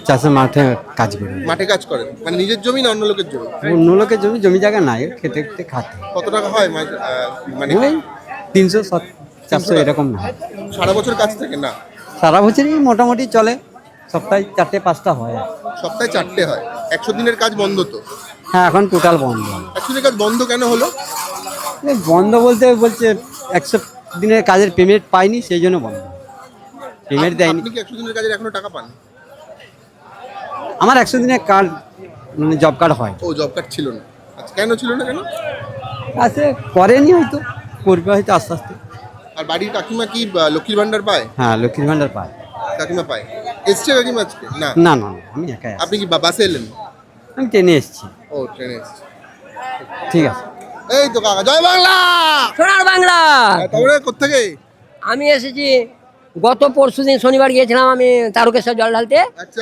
চাষের মাঠে কাজ করি। মাঠে কাজ করেন মানে নিজের জমি না অন্য লোকের জমি? অন্য লোকের জমি জায়গা নাই, খেতে খেতে খাতে। কত টাকা হয় মানে ওই 300 400 এরকম না। সারা বছর কাজ থাকে না? সারা বছরই মোটামুটি চলে, সপ্তাহে 4টে 5টা হয়। সপ্তাহে 4টে হয়। 100 দিনের কাজ বন্ধ তো? হ্যাঁ, এখন টোটাল বন্ধ। 100 দিনের কাজ বন্ধ কেন হলো? এই বন্ধ বলতে বলছে 100 দিনের কাজের পেমেন্ট পাইনি, সেই জন্য বন্ধ। পেমেন্ট দেয়নি। আপনি কি 100 দিনের কাজের এখনো টাকা পান? আমার 100 দিনের কার্ড মানে জব কার্ড হয়। ও জব কার্ড ছিল না। আচ্ছা কেন ছিল না কেন? আছে, করেনি হয়তো, করবে হয়তো আস্তে আস্তে। আর বাড়ির কাকিমা কি লক্ষ্মীর ভান্ডার পায়? হ্যাঁ, লক্ষ্মীর ভান্ডার পায়। কাকিমা পায়। এসছে কাকিমা আজকে? না না না না, আমি একাই আছি। আপনি কি বাসে এলেন? আমি ট্রেনে এসেছি। ও ট্রেনে এসছে। ঠিক আছে। এই তো কাকা, জয় বাংলা। সোনার বাংলা। তারপরে কোত্থেকে? আমি এসেছি গত পরশুদিন শনিবার গিয়েছিলাম আমি তারকেশ্বর জল ঢালতে। আচ্ছা।